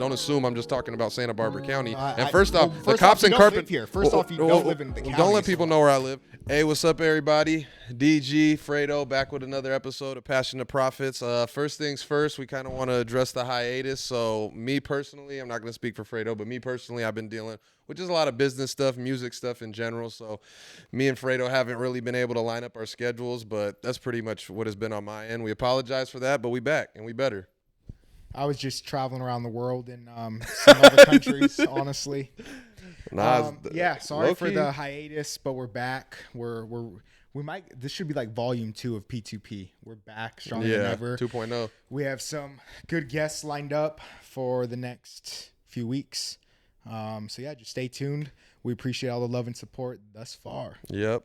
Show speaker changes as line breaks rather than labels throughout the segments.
Don't assume I'm just talking about Santa Barbara County. And
First
first off, the
off,
cops
you
in
don't
Carpenter.
live here. First off, you don't live in the county.
Don't let people know where I live. Hey, what's up, everybody? DG, Fredo, back with another episode of Passion to Profits. First things first, we kind of want to address the hiatus. So me personally, I'm not going to speak for Fredo, but me personally, I've been dealing with just a lot of business stuff, music stuff in general. So me and Fredo haven't really been able to line up our schedules, but that's pretty much what has been on my end. We apologize for that, but we back and we better.
I was just traveling around the world and seeing all the countries, honestly. Sorry for the hiatus, but we're back. This should be like volume 2 of P2P. We're back stronger than ever.
2.0.
We have some good guests lined up for the next few weeks. Just stay tuned. We appreciate all the love and support thus far.
Yep.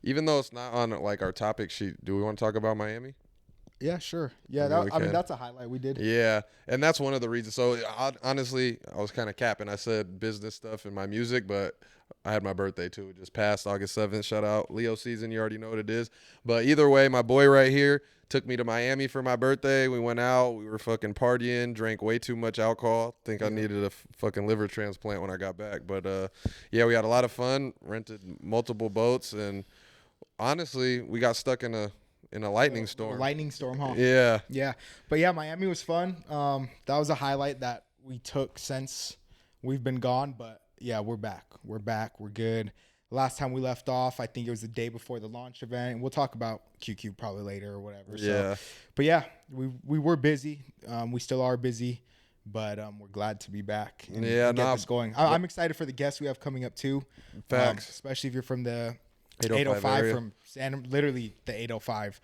Even though it's not on like our topic sheet, do we want to talk about Miami?
Yeah, sure. Yeah, that's a highlight we did.
Yeah, and that's one of the reasons. So honestly, I was kind of capping. I said business stuff in my music, but I had my birthday too. It just passed August 7th. Shout out Leo season. You already know what it is. But either way, my boy right here took me to Miami for my birthday. We went out. We were fucking partying, drank way too much alcohol. Think I needed a fucking liver transplant when I got back. But we had a lot of fun, rented multiple boats, and honestly, we got stuck in a lightning storm.
A lightning storm, huh?
Yeah.
Yeah. But yeah, Miami was fun. That was a highlight that we took since we've been gone. But yeah, we're back. We're back. We're good. Last time we left off, I think it was the day before the launch event. And we'll talk about QQ probably later or whatever.
Yeah.
But yeah, we were busy. We still are busy. But we're glad to be back and get this going. I'm excited for the guests we have coming up too.
Facts.
Especially if you're from the
805
from literally the 805.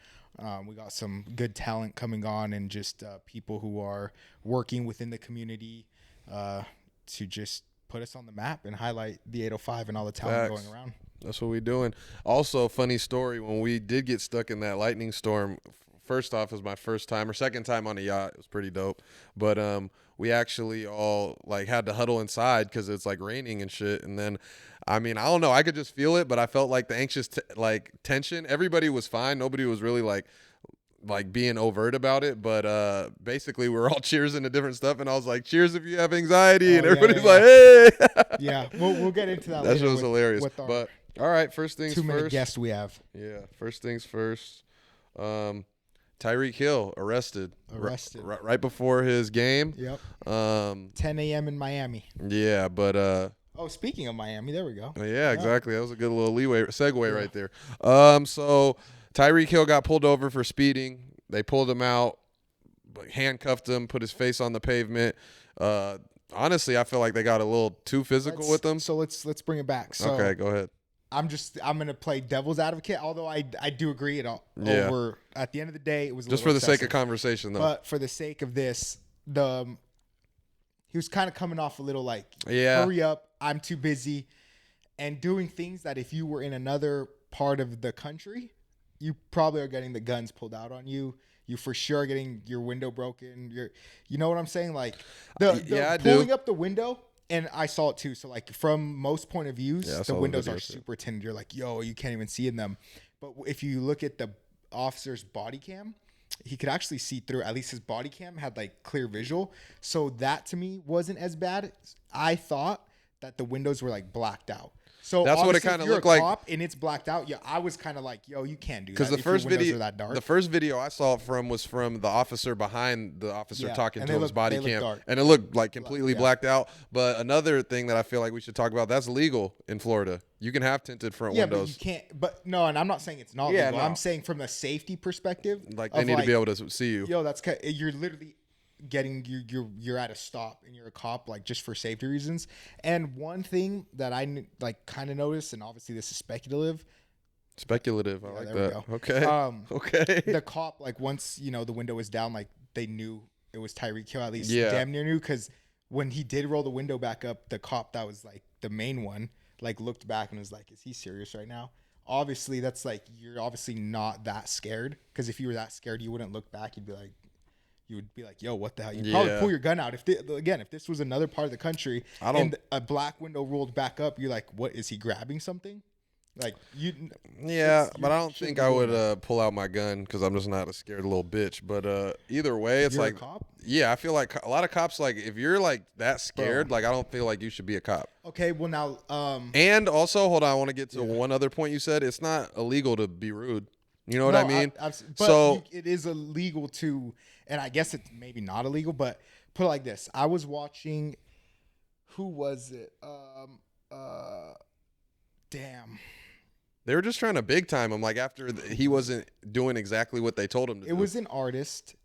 We got some good talent coming on and just people who are working within the community to just put us on the map and highlight the 805 and all the talent going around.
That's what we're doing. Also, funny story, when we did get stuck in that lightning storm, first off, it was my first time or second time on a yacht. It was pretty dope. But we actually all like had to huddle inside because it's like raining and shit. And then, I mean, I don't know. I could just feel it, but I felt like the anxious tension. Everybody was fine. Nobody was really like being overt about it. But basically, we were all cheersing to different stuff. And I was like, cheers if you have anxiety. And everybody's like, hey.
Yeah, we'll get into that
later. That shit was hilarious.
But
all right, first things first.
2-minute guest we have.
Yeah, first things first. Tyreek Hill arrested. Right before his game.
Yep. 10 a.m. in Miami.
Yeah, but
speaking of Miami, there we go.
Yeah, exactly. That was a good little segue right there. So Tyreek Hill got pulled over for speeding. They pulled him out, handcuffed him, put his face on the pavement. Honestly, I feel like they got a little too physical with him.
So let's bring it back. So
okay, go ahead.
I'm gonna play devil's advocate, although I do agree over at the end of the day it was
just for the sake of conversation though.
But for the sake of this, he was kind of coming off a little like hurry up, I'm too busy, and doing things that if you were in another part of the country, you probably are getting the guns pulled out on you. You for sure are getting your window broken. You know what I'm saying? Like pulling up the window. And I saw it too. So like from most point of views, the windows are super tinted. You're like, yo, you can't even see in them. But if you look at the officer's body cam, he could actually see through. At least his body cam had like clear visual. So that to me wasn't as bad. I thought that the windows were like blacked out. So
that's what it kind of looked like.
And it's blacked out. Yeah, I was kind of like, yo, you can't do that.
Because the first video I saw it from was from the officer behind the officer talking to his body cam, and it looked like completely blacked out. But another thing that I feel like we should talk about, that's legal in Florida. You can have tinted front windows.
But you can't. But no, and I'm not saying it's not legal. No. I'm saying from a safety perspective,
like they need to be able to see you.
Yo, you're literally getting you're at a stop and you're a cop, like just for safety reasons. And one thing that I like kind of noticed, and obviously this is speculative. I like that.
Okay. Okay.
The cop, like once the window was down, like they knew it was Tyreek Hill, at least damn near knew, because when he did roll the window back up, the cop that was like the main one like looked back and was like, is he serious right now? Obviously that's like, you're obviously not that scared, because if you were that scared you wouldn't look back. You would be like, yo, what the hell? You'd probably pull your gun out. If this was another part of the country and a black window rolled back up, you're like, what, is he grabbing something? Like you.
Yeah, but I don't think I would pull out my gun because I'm just not a scared little bitch. But either way, it's
You're
like,
a cop?
yeah, I feel like a lot of cops, like if you're like that scared,
Bro.
like I don't feel like you should be a cop.
Okay, well now,
And also, hold on, I want to get to one other point you said. It's not illegal to be rude. You know what I mean?
But
So
it is illegal to, and I guess it's maybe not illegal, but put it like this: I was watching. Who was it? Damn.
they were just trying to big time him, like after he wasn't doing exactly what they told him to do.
It was an artist,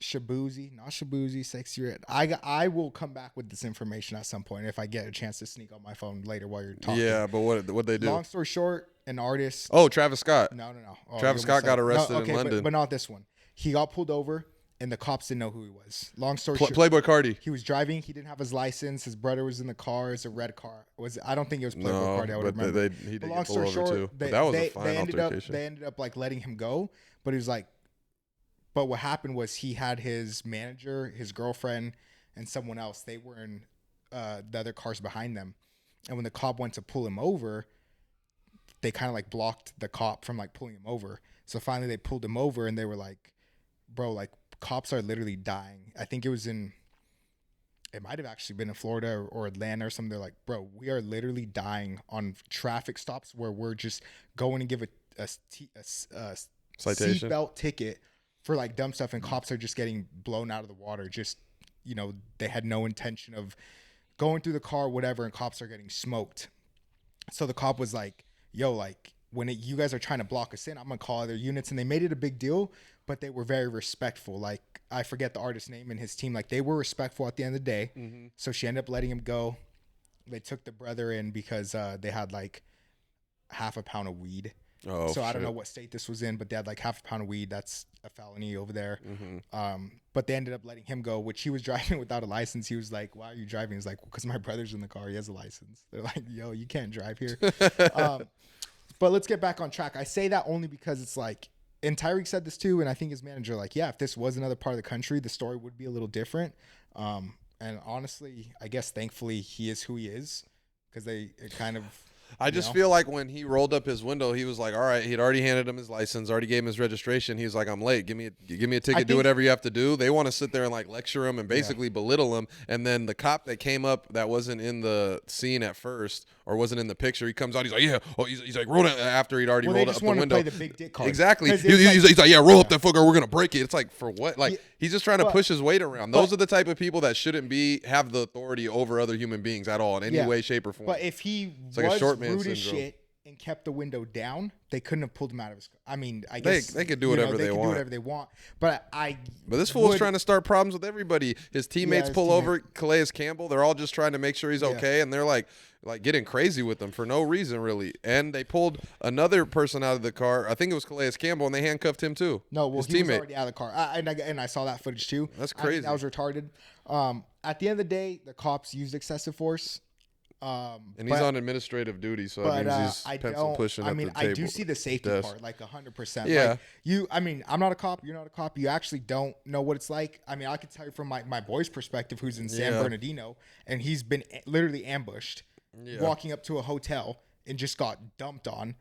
Shabuzi, not Shabuzi, Sexy Red. I will come back with this information at some point if I get a chance to sneak on my phone later while you're talking.
Yeah, but what they do?
Long story short, an artist.
Oh, Travis Scott.
No. Oh,
Travis Scott got arrested in London.
But not this one. He got pulled over, and the cops didn't know who he was. Long story short,
Playboy Cardi.
he was driving. He didn't have his license. His brother was in the car. It's a red car. I don't think it was Playboy Cardi. I would remember.
He did
long
get pulled
story
over
short,
too. But that was a fine altercation.
They ended up like letting him go, but he was like, but what happened was he had his manager, his girlfriend, and someone else. They were in the other cars behind them, and when the cop went to pull him over, they kind of like blocked the cop from like pulling him over. So finally they pulled him over, and they were like, bro, like cops are literally dying. I think it might have actually been in Florida or Atlanta or something. They're like, bro, we are literally dying on traffic stops where we're just going to give a
Citation.
seatbelt ticket for like dumb stuff, and cops are just getting blown out of the water. Just, they had no intention of going through the car, whatever, and cops are getting smoked. So the cop was like, yo, like when you guys are trying to block us in, I'm gonna call other units. And they made it a big deal, but they were very respectful. Like I forget the artist's name and his team, like they were respectful at the end of the day. Mm-hmm. So she ended up letting him go. They took the brother in because they had like half a pound of weed.
Oh,
so I don't know what state this was in, but they had like half a pound of weed. That's a felony over there. Mm-hmm. But they ended up letting him go, which he was driving without a license. He was like, why are you driving? He's like, well, because my brother's in the car. He has a license. They're like, yo, you can't drive here. But let's get back on track. I say that only because it's like, and Tyreek said this too, and I think his manager, like, yeah, if this was another part of the country, the story would be a little different. And honestly, I guess thankfully he is who he is, because it kind of.
I just feel like when he rolled up his window, he was like, all right, he'd already handed him his license, already gave him his registration. He was like, I'm late. Give me a ticket, do whatever you have to do. They want to sit there and like lecture him and basically belittle him. And then the cop that came up that wasn't in the scene at first or wasn't in the picture, he comes out, he's like, yeah. Oh, he's like, roll it after he'd already rolled up the window.
Play the big dick card.
Exactly. He's like, yeah, roll up that fucker. We're going to break it. It's like, for what? Like, he's just trying to push his weight around. Those are the type of people that shouldn't have the authority over other human beings at all in any way, shape, or form.
But if he
it's like a short man
rude as
syndrome.
Shit and kept the window down, they couldn't have pulled him out of his car. I mean, I guess
they could do whatever they want.
Do whatever they want. But
this fool's trying to start problems with everybody. His teammates pull over Calais Campbell. They're all just trying to make sure he's okay, and they're like getting crazy with him for no reason really. And they pulled another person out of the car. I think it was Calais Campbell, and they handcuffed him too.
No, well,
his
he
teammate
was already out of the car. And I saw that footage too.
That's crazy.
That was retarded. At the end of the day, the cops used excessive force.
And he's on administrative duty, so that means he's pencil pushing at the table.
I do see the safety part, like 100%.
Yeah.
Like I'm not a cop. You're not a cop. You actually don't know what it's like. I mean, I can tell you from my boy's perspective, who's in San Bernardino, and he's been literally ambushed, walking up to a hotel and just got dumped on.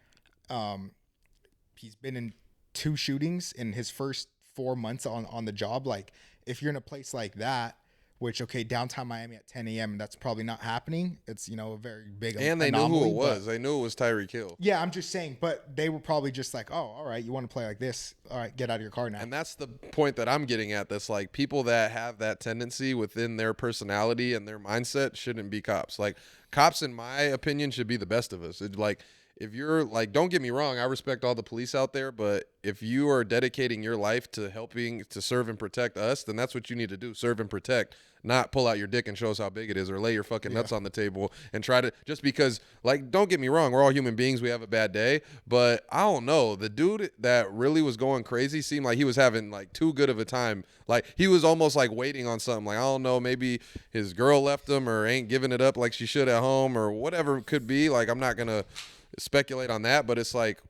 He's been in 2 shootings in his first 4 months on the job. Like, if you're in a place like that, which, downtown Miami at 10 a.m., that's probably not happening. It's, a very big
and they
anomaly,
knew who it was. They knew it was Tyreek Hill.
Yeah, I'm just saying. But they were probably just like, oh, all right, you want to play like this? All right, get out of your car now.
And that's the point that I'm getting at. That's like people that have that tendency within their personality and their mindset shouldn't be cops. Like, cops, in my opinion, should be the best of us. It's like, if you're like, don't get me wrong, I respect all the police out there, but if you are dedicating your life to helping to serve and protect us, then that's what you need to do. Serve and protect, not pull out your dick and show us how big it is or lay your fucking nuts on the table and try to, just because, like, don't get me wrong, we're all human beings. We have a bad day, but I don't know. The dude that really was going crazy seemed like he was having like too good of a time. Like, he was almost like waiting on something. Like, I don't know, maybe his girl left him or ain't giving it up like she should at home or whatever it could be. Like, I'm not going to speculate on that, but it's like,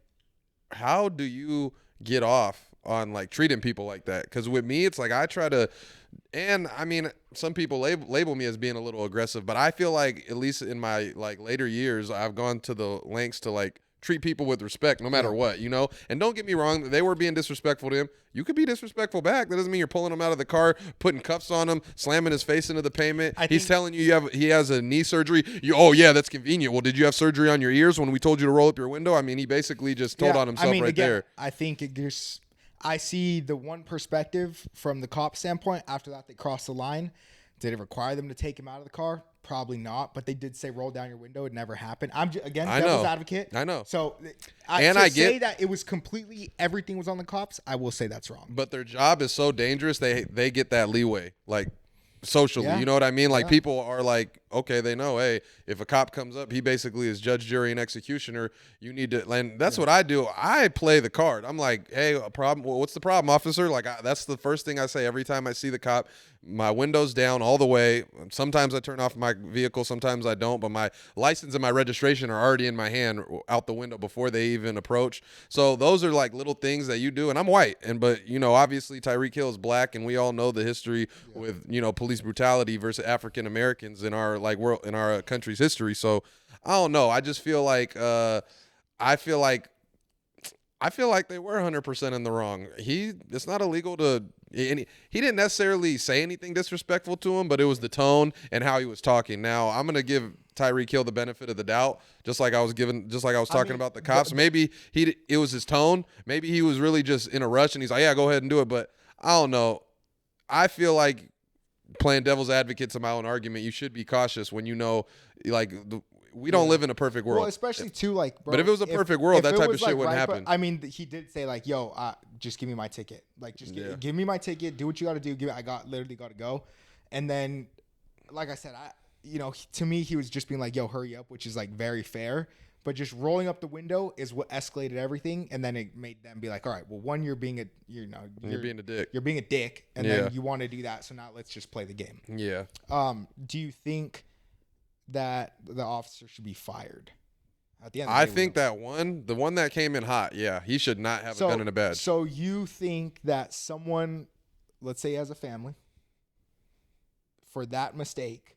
how do you get off on like treating people like that? Because with me, it's like I try to, and I mean, some people label me as being a little aggressive, but I feel like at least in my like later years, I've gone to the lengths to like treat people with respect no matter what, you know? And don't get me wrong, they were being disrespectful to him. You could be disrespectful back. That doesn't mean you're pulling him out of the car, putting cuffs on him, slamming his face into the pavement. He's telling you he has a knee surgery. Oh, yeah, that's convenient. Well, did you have surgery on your ears when we told you to roll up your window? I mean, he basically just told on himself there.
I think it just – I see the one perspective from the cop standpoint. After that, they crossed the line. Did it require them to take him out of the car? Probably not, but they did say roll down your window. It never happened. I'm again devil's advocate.
I know.
So, I say that it was completely everything was on the cops. I will say that's wrong.
But their job is so dangerous. They get that leeway, like socially. You know what I mean? Like people are like, okay, they know, hey, if a cop comes up, he basically is judge, jury, and executioner. You need to, and that's what I do. I play the card. I'm like, hey, a problem? Well, what's the problem, officer? Like that's the first thing I say every time I see the cop. My window's down all the way. Sometimes I turn off my vehicle, sometimes I don't, but my license and my registration are already in my hand out the window before they even approach. So those are like little things that you do, and I'm white, but you know, obviously Tyreek Hill is black, and we all know the history with, you know, police brutality versus African Americans in our in our country's history. So I don't know. I just feel like I feel like they were 100% in the wrong. It's not illegal to. And he didn't necessarily say anything disrespectful to him, but it was the tone and how he was talking. Now I'm gonna give Tyreek Hill the benefit of the doubt, just like I was talking about the cops. Maybe it was his tone. Maybe he was really just in a rush and he's like, yeah, go ahead and do it. But I don't know. I feel like playing devil's advocate to my own argument, you should be cautious when you know, like, we don't live in a perfect world.
Well, especially too, like, bro,
but if it was a perfect world, that type of shit wouldn't happen.
I mean, he did say like, "Yo, just give me my ticket. Like, just give me my ticket. Do what you got to do. Literally got to go." And then, like I said, to me, he was just being like, "Yo, hurry up," which is like very fair. But just rolling up the window is what escalated everything, and then it made them be like, "All right, well, one, you're being a dick. You're being a dick, and then you want to do that. So now let's just play the game."
Yeah.
Do you think that the officer should be fired at the end?
I think the one that came in hot, he should not have a gun and a badge.
So you think that someone, let's say has a family, for that mistake,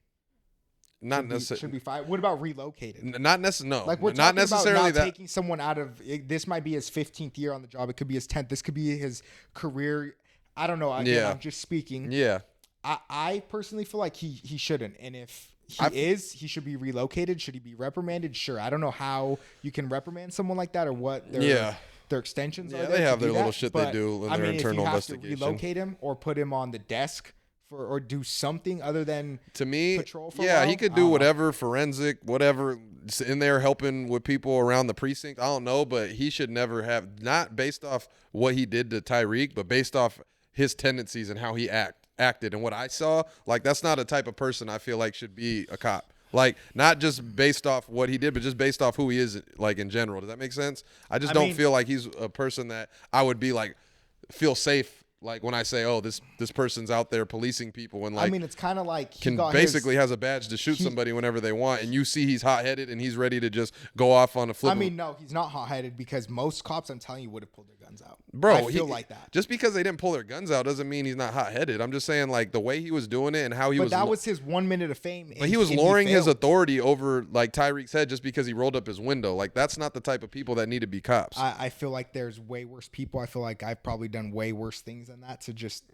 should be fired? What about relocated?
Not necessarily. No,
like we're
not necessarily
about taking someone out of. This might be his 15th year on the job. It could be his 10th. This could be his career. I don't know. Again, I'm just speaking.
Yeah.
I personally feel like he shouldn't, and if he should be relocated. Should he be reprimanded? Sure. I don't know how you can reprimand someone like that or what their extensions are.
Yeah, they have their little shit they do in their internal investigation.
If you have to relocate him or put him on the desk or do something other than patrol for a while,
he could do whatever, forensic, whatever, in there helping with people around the precinct. I don't know, but he should never have, not based off what he did to Tyreek, but based off his tendencies and how he acted and what I saw. Like, that's not a type of person I feel like should be a cop. Like, not just based off what he did, but just based off who he is, like, in general. Does that make sense? I don't feel like he's a person that I would be like, feel safe. Like when I say, oh, this person's out there policing people, and like,
I mean, it's kind of like
has a badge to shoot somebody whenever they want, and you see he's hot-headed and he's ready to just go off on a flip.
I mean, no, he's not hot-headed because most cops, I'm telling you, would have pulled their guns out.
Bro,
I feel like that.
Just because they didn't pull their guns out doesn't mean he's not hot-headed. I'm just saying, like, the way he was doing it and how he was.
But that was his 1 minute of fame.
But he was lowering his authority over like Tyreek's head just because he rolled up his window. Like, that's not the type of people that need to be cops.
I feel like there's way worse people. I feel like I've probably done way worse things than that to just.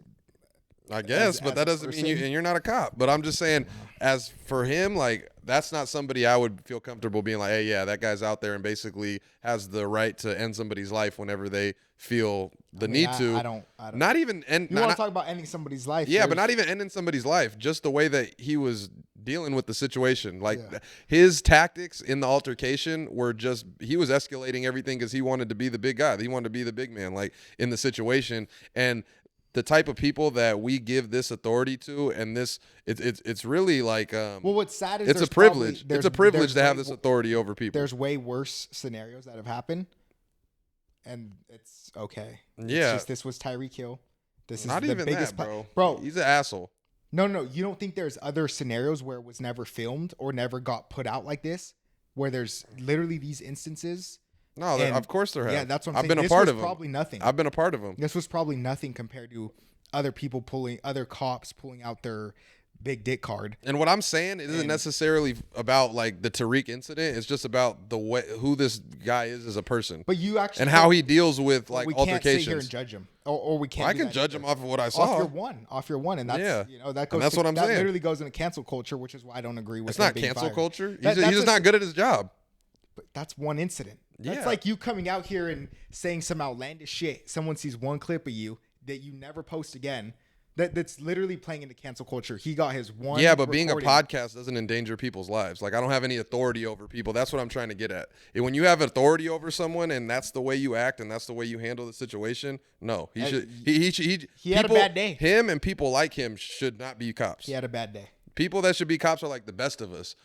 I guess, but that doesn't mean you're not a cop. But I'm just saying, as for him, like, that's not somebody I would feel comfortable being like, hey, yeah, that guy's out there and basically has the right to end somebody's life whenever they feel the need to.
I don't.
Not even end.
You want to talk about ending somebody's life?
Yeah, but not even ending somebody's life. Just the way that he was dealing with the situation. Like, his tactics in the altercation were just, he was escalating everything because he wanted to be the big guy. He wanted to be the big man, like, in the situation. And the type of people that we give this authority to, and this, it's really like, well,
what's sad is
it's a privilege. It's a privilege to have this authority over people.
There's way worse scenarios that have happened, and it's okay.
Yeah,
it's just, this was Tyreek Hill. This is
not
the
even
biggest
that, bro. He's an asshole.
No, you don't think there's other scenarios where it was never filmed or never got put out like this, where there's literally these instances?
No, of course there have.
Yeah, that's what I'm saying.
I've been a part of them.
Probably nothing.
I've been a part of them.
This was probably nothing compared to other cops pulling out their big dick card.
And what I'm saying isn't necessarily about like the Tyreek incident. It's just about the way who this guy is as a person.
But you actually
and how he deals with like altercations. We can't sit
here and judge him, or we can't.
Well, I can judge him off of what I saw.
Off your one, and that's that goes.
And that's what I'm saying.
That literally goes into cancel culture, which is why I don't agree with.
It's not cancel culture. He's just not good at his job.
But that's one incident. That's like you coming out here and saying some outlandish shit. Someone sees one clip of you that you never post again. That's literally playing into cancel culture. He got his one.
Yeah, but being a podcast doesn't endanger people's lives. Like, I don't have any authority over people. That's what I'm trying to get at. And when you have authority over someone and that's the way you act and that's the way you handle the situation, no, he should. He
had a bad day.
Him and people like him should not be cops.
He had a bad day.
People that should be cops are like the best of us.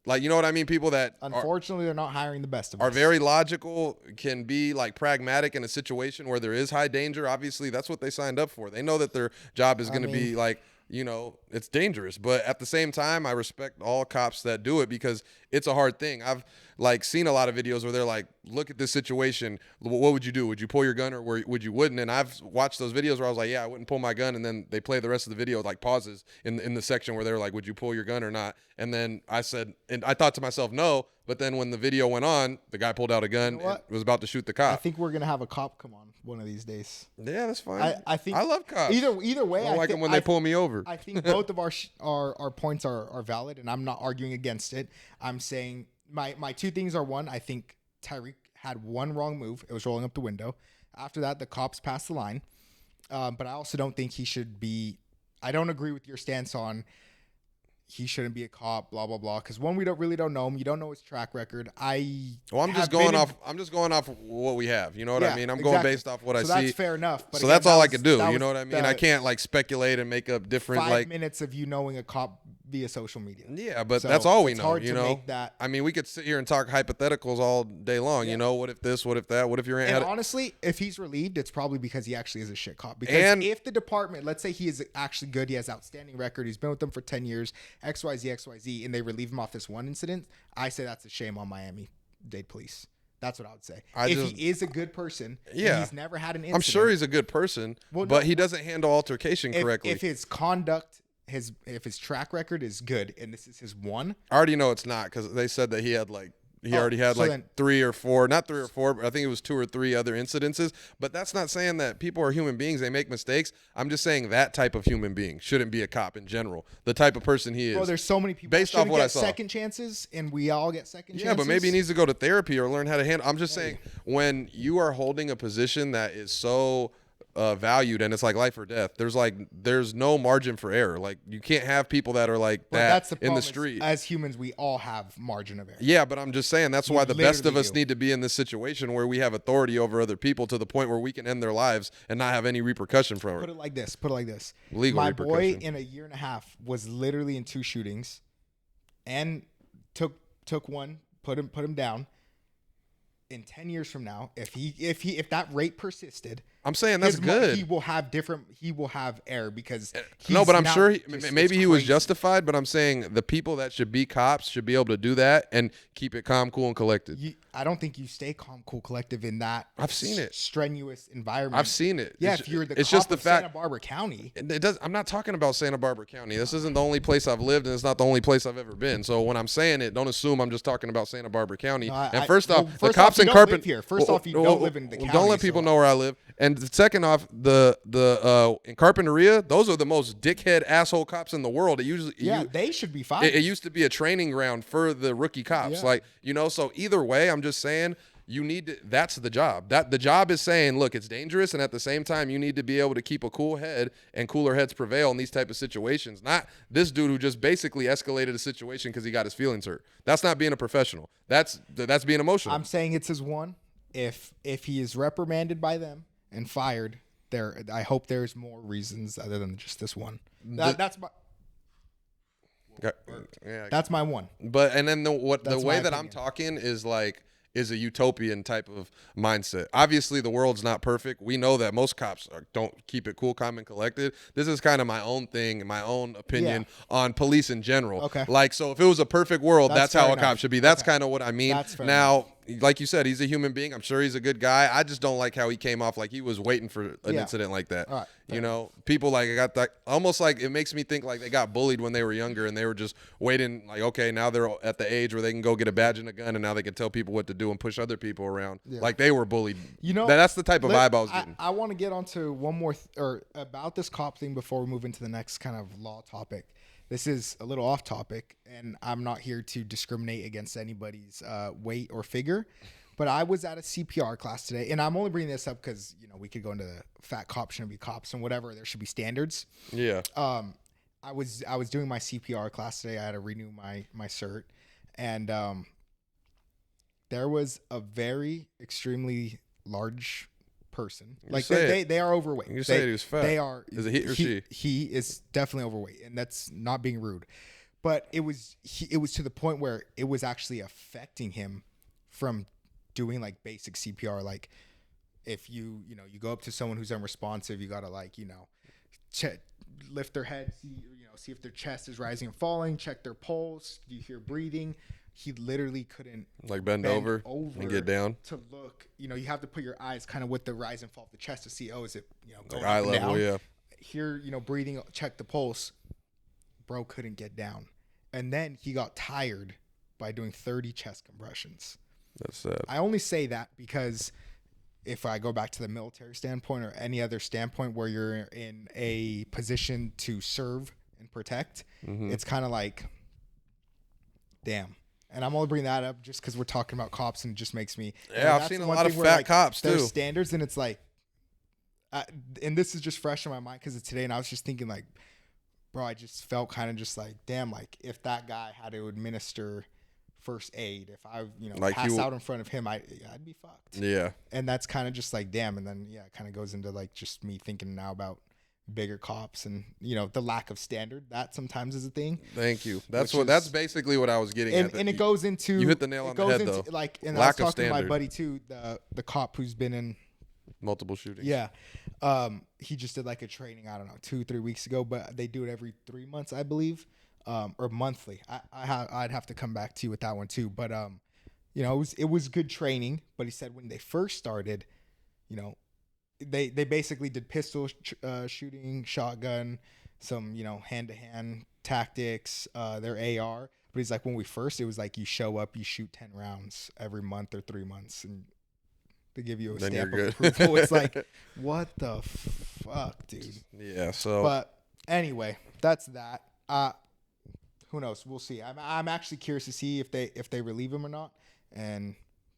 Like, you know what I mean? People that
unfortunately they're not hiring the best of us.
Are very logical, can be like pragmatic in a situation where there is high danger. Obviously, that's what they signed up for. They know that their job is going to be like, you know, it's dangerous. But at the same time, I respect all cops that do it because it's a hard thing. I've like seen a lot of videos where they're like, look at this situation. What would you do? Would you pull your gun or would you wouldn't? And I've watched those videos where I was like, yeah, I wouldn't pull my gun. And then they play the rest of the video, like pauses in the section where they're like, would you pull your gun or not? And then I said, and I thought to myself, no. But then when the video went on, the guy pulled out a gun and was about to shoot the cop.
I think we're going to have a cop come on one of these days.
Yeah, that's fine.
I think
I love cops.
Either way,
I don't like them when they pull me over.
I think both of our points are valid, and I'm not arguing against it. I'm saying my two things are, one, I think Tyreek had one wrong move. It was rolling up the window. After that, the cops passed the line. But I also don't think he should be. I don't agree with your stance on he shouldn't be a cop, blah blah blah. Because one, we don't know him. You don't know his track record. I'm just going
off what we have. You know what I mean? I'm going based off what I see.
That's fair enough. But
so again, that's all I could do. You know what I mean? I can't like speculate and make up different
5 minutes of you knowing a cop via social media.
Yeah, but that's all we know. You know, I mean, we could sit here and talk hypotheticals all day long. Yeah. You know, what if this? What if that? What if your aunt?
And honestly, if he's relieved, it's probably because he actually is a shit cop. Because if the department, let's say he is actually good, he has outstanding record, he's been with them for 10 years, XYZ, and they relieve him off this one incident, I say that's a shame on Miami-Dade police. That's what I would say. If he is a good person, and he's never had an incident.
I'm sure he's a good person, but he doesn't handle altercation correctly.
If his conduct, if his track record is good, and this is his one,
I already know it's not, because they said that he had like already had like 3 or 4, not 3 or 4, but I think it was 2 or 3 other incidences. But that's not saying that people are human beings. They make mistakes. I'm just saying that type of human being shouldn't be a cop in general. The type of person he is.
Well, there's so many people
based off what I saw.
Second chances, and we all get second chances.
Yeah, but maybe he needs to go to therapy or learn how to handle. I'm just saying, when you are holding a position that is so valued and it's like life or death, there's no margin for error. Like, you can't have people that are like that in the street.
As humans, we all have margin of error.
Yeah, but I'm just saying that's why the best of us need to be in this situation where we have authority over other people to the point where we can end their lives and not have any repercussion from it.
Put it like this.
Legal
My
repercussion.
boy in a year and a half was literally in 2 shootings and took one, put him down. In 10 years from now, if that rate persisted,
I'm saying that's good.
He will have error because
no, but I'm sure maybe he was justified. But I'm saying the people that should be cops should be able to do that and keep it calm, cool, and collected.
I don't think you stay calm, cool, collective in that.
I've seen it.
Strenuous environment.
I've seen it.
Yeah, if you're the cop of Santa Barbara County,
I'm not talking about Santa Barbara County. This isn't the only place I've lived, and it's not the only place I've ever been. So when I'm saying it, don't assume I'm just talking about Santa Barbara County.
First off, the cops in Carpenter. First off, you don't live in the county.
Don't let people know where I live. And second off, the in Carpinteria, those are the most dickhead asshole cops in the world.
They should be fine.
It used to be a training ground for the rookie cops. Yeah. So either way, I'm just saying, you need to, that's the job. That the job is saying, look, it's dangerous, and at the same time, you need to be able to keep a cool head, and cooler heads prevail in these type of situations. Not this dude who just basically escalated a situation because he got his feelings hurt. That's not being a professional. That's being emotional.
I'm saying it's his one. If he is reprimanded by them and fired, I hope there's more reasons other than just this one. That's my.
Yeah,
that's my one.
But and then the way that I'm talking is a utopian type of mindset. Obviously, the world's not perfect. We know that most cops don't keep it cool, calm, and collected. This is kind of my own thing, my own opinion on police in general.
Okay.
So if it was a perfect world, that's how a cop should be. That's kind of what I mean. Now, like you said, he's a human being. I'm sure he's a good guy. I just don't like how he came off like he was waiting for an incident like that.
All right,
you know, people like got that almost like it makes me think like they got bullied when they were younger and they were just waiting like, okay, now they're at the age where they can go get a badge and a gun and now they can tell people what to do and push other people around like they were bullied.
You know,
that's the type of vibe I was getting.
I want to get onto one more or about this cop thing before we move into the next kind of law topic. This is a little off topic, and I'm not here to discriminate against anybody's weight or figure, but I was at a CPR class today, and I'm only bringing this up because, you know, we could go into the fat cops shouldn't be cops and whatever. There should be standards.
Yeah.
I was doing my CPR class today. I had to renew my cert, and there was a very extremely large person. Like they are overweight.
You say he was fat.
They are.
Is it he or she?
He is definitely overweight, and that's not being rude. But it was to the point where it was actually affecting him from doing like basic CPR. Like if you go up to someone who's unresponsive, you gotta like, you know, lift their head, see if their chest is rising and falling, check their pulse. Do you hear breathing? He literally couldn't
like bend over and get down
to look. You know, you have to put your eyes kind of with the rise and fall of the chest to see, is it, going
like eye level down? Yeah.
Here, breathing, check the pulse. Bro couldn't get down. And then he got tired by doing 30 chest compressions.
That's sad.
I only say that because if I go back to the military standpoint or any other standpoint where you're in a position to serve and protect, it's kind of like, damn. And I'm only bringing that up just because we're talking about cops and it just makes me.
Yeah, I've seen a lot of fat cops too.
There's standards, and it's like, and this is just fresh in my mind because it's today, and I was just thinking like, bro, I just felt kind of just like, damn, like if that guy had to administer first aid, if I, like passed out in front of him, I'd be fucked.
Yeah.
And that's kind of just like, damn. And then, it kind of goes into like just me thinking now about bigger cops and the lack of standard that sometimes is a thing.
Thank you. That's basically what I was getting at.
And it goes into,
you hit the nail on the head though.
Like, and I was talking to my buddy too, the cop who's been in
multiple shootings.
Yeah. He just did like a training, I don't know, 2-3 weeks ago, but they do it every 3 months, I believe, or monthly. I'd have to come back to you with that one too. But, it was good training, but he said when they first started, they basically did pistol shooting, shotgun, some, hand-to-hand tactics, their AR. But he's like, when we first, it was like you show up, you shoot 10 rounds every month or 3 months, and they give you a
then
stamp of approval. It's like, what the fuck, dude?
Yeah, so.
But anyway, that's that. Who knows? We'll see. I'm actually curious to see if they relieve him or not. And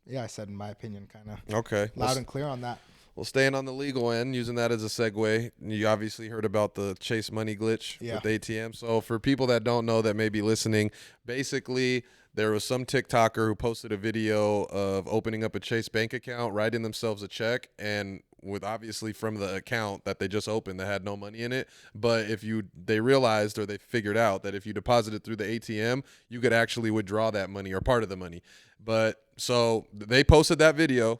yeah, I said in my opinion, kind of
okay,
loud and clear on that.
Well, staying on the legal end, using that as a segue, you obviously heard about the Chase money glitch with ATM. So for people that don't know that may be listening, basically there was some TikToker who posted a video of opening up a Chase bank account, writing themselves a check, and with obviously from the account that they just opened that had no money in it. But they realized or they figured out that if you deposited through the ATM, you could actually withdraw that money or part of the money. But so they posted that video.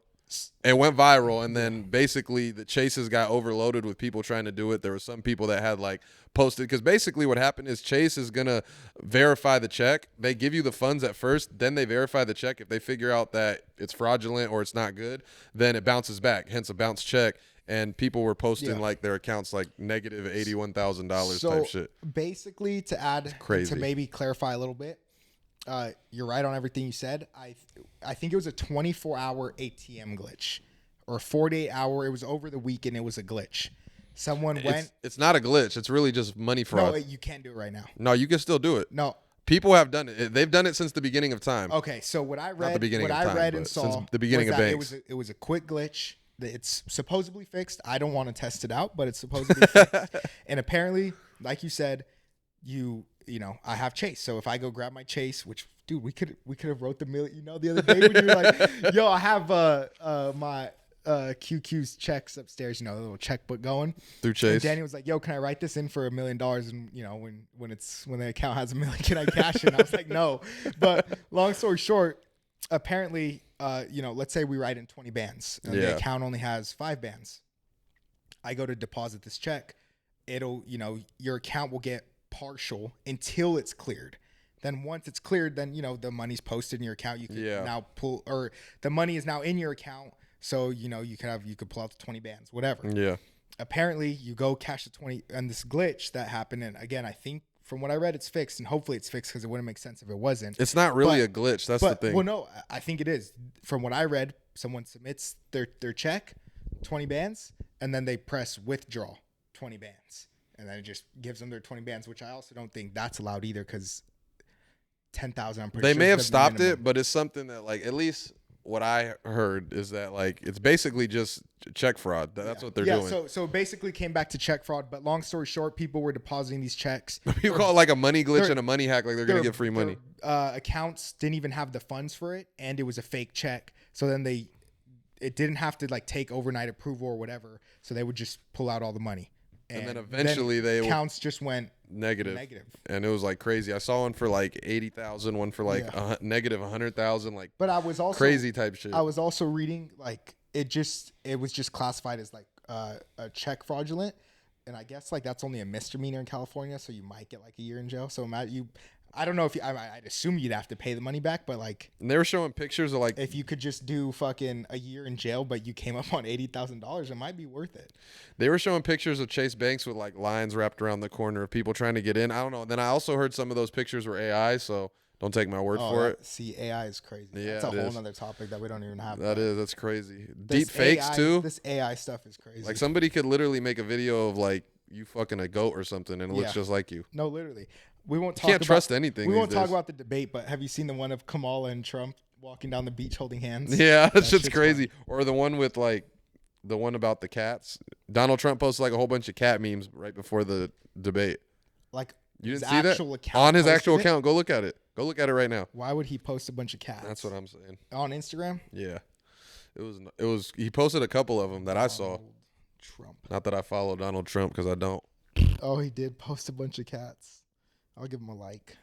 It went viral, and then basically the chases got overloaded with people trying to do it. There were some people that had like posted, because basically what happened is Chase is gonna verify the check. They give you the funds at first, then they verify the check. If they figure out that it's fraudulent or it's not good, then it bounces back, hence a bounce check. And people were posting like their accounts like negative $81,000 type shit.
Basically, to add to maybe clarify a little bit, you're right on everything you said. I think it was a 24-hour ATM glitch or a 48-hour. It was over the weekend. It was a glitch. Someone went.
It's not a glitch. It's really just money fraud.
No, you can't do it right now.
No, you can still do it.
No.
People have done it. They've done it since the beginning of time.
Okay, so what I read, and saw
since the beginning of banks.
It was a quick glitch. It's supposedly fixed. I don't want to test it out, but it's supposedly fixed. And apparently, like you said, I have Chase. So if I go grab my Chase, which, dude, we could have wrote the million, the other day when you were like, yo, I have my QQ's checks upstairs, the little checkbook going
through Chase.
And Danny was like, yo, can I write this in for $1 million? And when the account has $1 million, can I cash it? And I was like, no. But long story short, apparently, let's say we write in 20 bands and the account only has 5 bands. I go to deposit this check. It'll, your account will get partial until it's cleared. Then once it's cleared, then the money's posted in your account. You can now pull, or the money is now in your account. So you could pull out the 20 bands, whatever.
Yeah.
Apparently, you go cash the 20, and this glitch that happened. And again, I think from what I read, it's fixed, and hopefully it's fixed because it wouldn't make sense if it wasn't.
It's not really a glitch. That's the thing.
Well, no, I think it is. From what I read, someone submits their check, 20 bands, and then they press withdraw 20 bands, and then it just gives them their 20 bands, which I also don't think that's allowed either because 10,000. I'm pretty sure
they may have stopped it, but it's something that like at least what I heard is that like it's basically just check fraud. That's what they're doing.
So basically came back to check fraud. But long story short, people were depositing these checks.
You call it like a money glitch and a money hack, like they're gonna get free money.
Accounts didn't even have the funds for it, and it was a fake check. So then it didn't have to like take overnight approval or whatever. So they would just pull out all the money.
And then eventually
accounts just went
negative, and it was like crazy. I saw one for like 80,000, one for like negative 100,000, like. But I was also crazy type shit.
I was also reading like it was just classified as like a check fraudulent, and I guess like that's only a misdemeanor in California, so you might get like a year in jail. So I don't know if I'd assume you'd have to pay the money back, but like.
And they were showing pictures of like.
If you could just do fucking a year in jail, but you came up on $80,000, it might be worth it.
They were showing pictures of Chase Banks with like lines wrapped around the corner of people trying to get in. I don't know. Then I also heard some of those pictures were AI, so don't take my word for it.
See, AI is crazy.
Yeah,
that's a whole other topic that we don't even have.
That's crazy. Deep fakes too.
This AI stuff is crazy.
Like somebody could literally make a video of like you fucking a goat or something, and it looks just like you.
No, literally. We won't talk.
Can't trust anything.
We won't talk about the debate, but have you seen the one of Kamala and Trump walking down the beach holding hands?
Yeah, that shit's crazy. Funny. Or the one with like the one about the cats. Donald Trump posted like a whole bunch of cat memes right before the debate.
Like
you didn't see that on his actual account? Go look at it. Go look at it right now.
Why would he post a bunch of cats?
That's what I'm saying.
On Instagram?
Yeah, it was. He posted a couple of them that I saw.
Trump.
Not that I follow Donald Trump because I don't.
Oh, he did post a bunch of cats. I'll give him a like.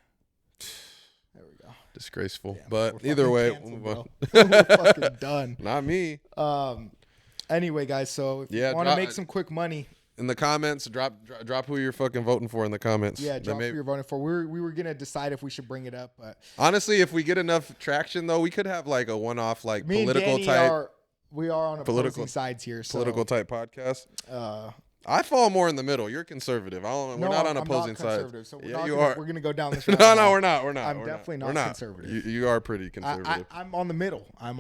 There we go.
Disgraceful.
Damn,
but either way, we'll move on.
We're fucking done.
Not me.
Anyway, guys, so if you want to make some quick money.
In the comments, drop who you're fucking voting for in the comments.
Yeah, drop who you're voting for. We were going to decide if we should bring it up. But
honestly, if we get enough traction, though, we could have like a one-off like political type.
We are on opposing sides here. So.
Political type podcast. I fall more in the middle. You're conservative. We're not on opposing sides.
So
you are.
We're going to go down this road.
No, we're not.
I'm definitely not conservative.
You are pretty conservative.
I'm on the middle. I'm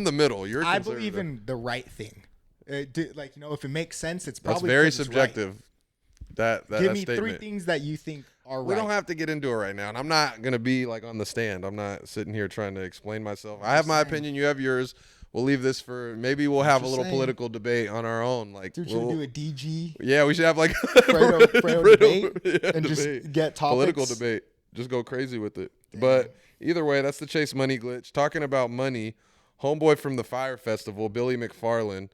the middle. You're conservative.
I believe in the right thing. If it makes sense, it's probably
very subjective. Right. That
Give me
statement.
3 things that you think are right.
We don't have to get into it right now, and I'm not going to be like on the stand. I'm not sitting here trying to explain myself. I have my opinion. You have yours. We'll leave this for maybe we'll have a little political debate on our own. Like,
should we do a DG?
Yeah, we should have like
Fredo debate and just get topics.
Political debate. Just go crazy with it. Damn. But either way, that's the Chase Money glitch. Talking about money, homeboy from the Fire Festival, Billy McFarland,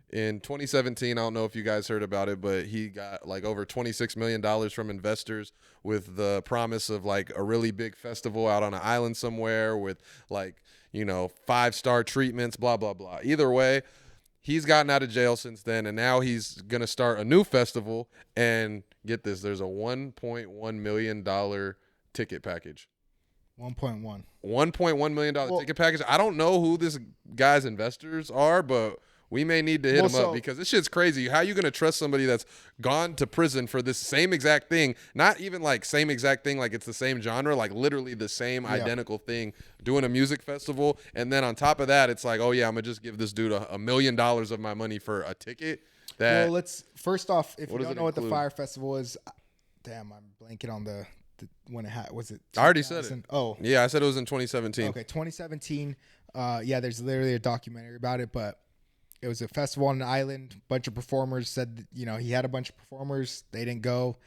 in 2017, I don't know if you guys heard about it, but he got like over $26 million from investors with the promise of like a really big festival out on an island somewhere with like, 5-star treatments, blah, blah, blah. Either way, he's gotten out of jail since then, and now he's going to start a new festival. And get this, there's a $1.1 million ticket package.
1.1.
$1.1 million ticket package. I don't know who this guy's investors are, but we may need to hit him up because this shit's crazy. How are you going to trust somebody that's gone to prison for this same exact thing? Not even like same exact thing, like it's the same genre, like literally the same identical thing, doing a music festival. And then on top of that, it's like, oh yeah, I'm going to just give this dude $1 million of my money for a ticket.
Let's first off, if you don't know what the Fire Festival is, damn, I'm blanking on the when it had, was it?
I already said it.
Oh.
Yeah, I said it was in 2017.
Okay, 2017. There's literally a documentary about it, but it was a festival on an island. Bunch of performers said, he had a bunch of performers. They didn't go.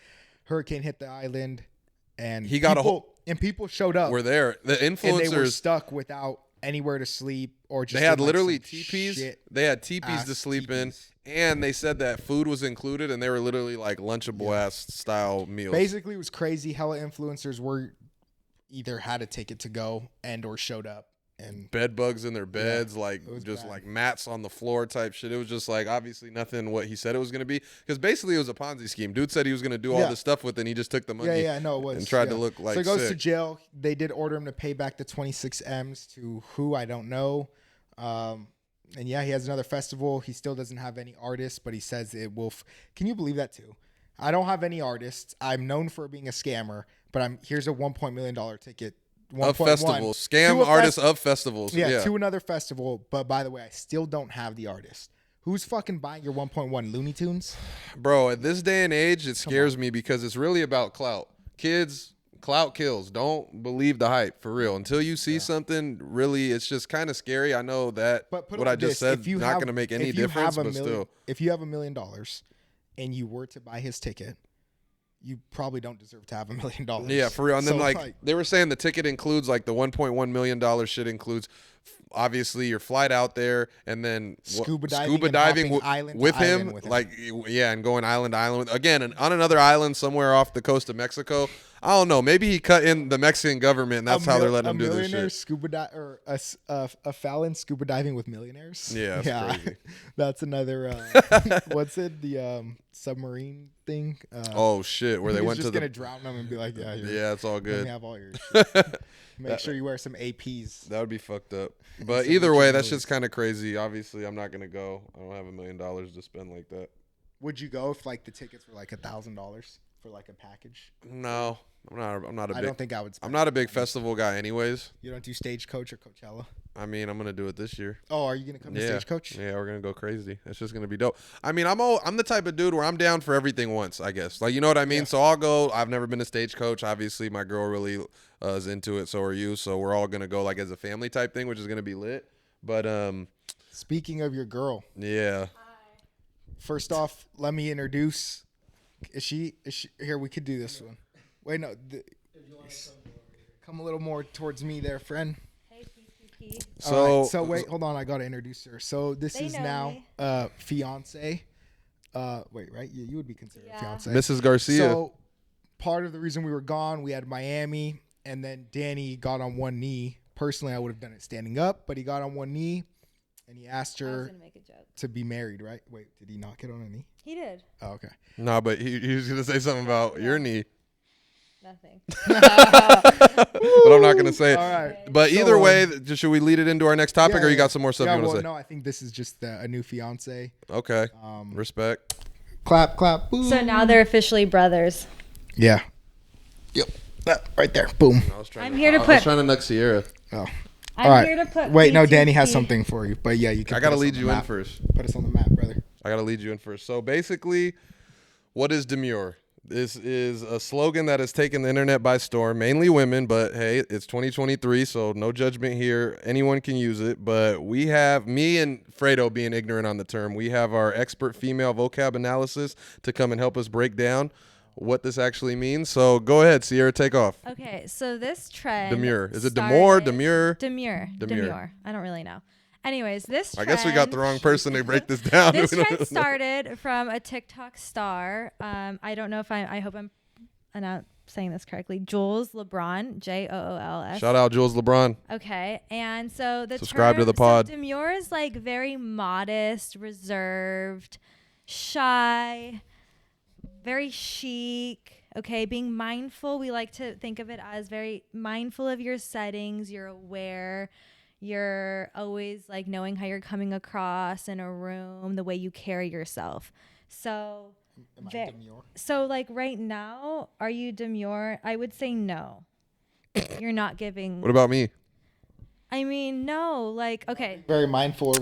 Hurricane hit the island, and people showed up.
Were there the influencers?
And they were stuck without anywhere to sleep or just.
They had literally teepees. They had teepees to sleep in, and they said that food was included, and they were literally like Lunchable ass style meals.
Basically, it was crazy. Hella influencers were either had a ticket to go and or showed up. and
bed bugs in their beds,
Yeah,
like
it was
just
bad.
like mats on the floor type shit. It was just like obviously nothing what he said it was gonna be, because basically it was a Ponzi scheme. Dude said he was gonna do all
Yeah.
this stuff with it, and he just took the money
No, it was.
and tried to
yeah.
look like
So he goes to
sick.
jail. They did order him to pay back the 26 M's to who I don't know. And yeah, he has another festival. He still doesn't have any artists, but he says it will. Can you believe that too? I don't have any artists. I'm known for being a scammer, but here's a $1 million ticket.
Of
1.1
festivals, scam artists of festivals.
Yeah, to another festival. But by the way, I still don't have the artist. Who's fucking buying your 1.1 Looney Tunes?
Bro, at this day and age, it scares me because it's really about clout. Kids, clout kills. Don't believe the hype, for real. Until you see something, really, it's just kind of scary. I know that
But
what I just said not going to make any difference, but still.
If you have $1 million and you were to buy his ticket, you probably don't deserve to have $1 million.
Yeah, for real. And then
So,
like they were saying the ticket includes like the $1.1 million shit includes obviously your flight out there and then
scuba diving
with him. Like, yeah, and going island to island. Again, on another island somewhere off the coast of Mexico. I don't know. Maybe he cut in the Mexican government and that's how they're letting him do this shit.
Or a Fallon scuba diving with millionaires.
Yeah, that's crazy.
That's another, what's it? The submarine thing.
Oh, shit. Where they went to
the... going to drown them and be like, yeah,
it's all good.
Let me have all your shit. Make sure you wear some APs.
That would be fucked up. But either way, that's just kind of crazy. Obviously, I'm not going to go. I don't have $1 million to spend like that.
Would you go if like the tickets were like $1,000 for like a package?
No, I'm not a big.
I don't think I would.
I'm not a big festival guy, anyways.
You don't do Stagecoach or Coachella?
I mean, I'm gonna do it this year.
Oh, are you gonna come to Stagecoach?
Yeah, we're gonna go crazy. It's just gonna be dope. I mean, I'm the type of dude where I'm down for everything once, I guess. Like, you know what I mean? Yeah. So I'll go. I've never been to Stagecoach. Obviously, my girl really is into it. So are you. So we're all gonna go like as a family type thing, which is gonna be lit. But
speaking of your girl,
yeah.
First off, let me introduce. Is she here? We could do this one. Wait, no. Come a little more towards me there, friend.
Hey, Kiki.
So wait, hold on. I gotta introduce her. So this is now fiance. Wait, right? You would be considered fiance.
Mrs. Garcia.
So part of the reason we were gone, we had Miami, and then Danny got on one knee. Personally, I would have done it standing up, but he got on one knee, and he asked her to be married, right? Wait, did he not get on a knee?
He did.
Oh, okay.
No, but he was going to say something about your knee.
Nothing.
But I'm not going to say it.
All right.
But either way, should we lead it into our next topic, or you got some more stuff you want to say?
No, I think this is just a new fiance.
Okay. Respect.
Clap, clap, boom.
So now they're officially brothers.
Yeah. Yep. Right there. Boom.
I was
trying to nug Sierra.
Oh.
I'm here to put.
Wait, no, Danny has something for you, but yeah, you can.
I gotta lead you in first.
Put us on the map, brother.
I gotta lead you in first. So basically, what is Demure? This is a slogan that has taken the internet by storm, mainly women, but hey, it's 2023, so no judgment here. Anyone can use it, but we have, me and Fredo being ignorant on the term, we have our expert female vocab analysis to come and help us break down what this actually means. So go ahead, Sierra, take off.
Okay, so this trend.
Demure. Is it Demure?
Demure. I don't really know. Anyways, this trend.
I guess we got the wrong person to break this down.
This trend started from a TikTok star. I don't know if I hope I'm not saying this correctly. Jules LeBron, Jools.
Shout out Jules LeBron.
Okay, and so the
subscribe to the pod.
So Demure is like very modest, reserved, shy, very chic. Okay, being mindful. We like to think of it as very mindful of your settings. You're aware. You're always like knowing how you're coming across in a room, the way you carry yourself. So,
am I demure?
So like right now, are you demure? I would say no. You're not giving.
What about me?
I mean, no. Like, okay.
Very mindful.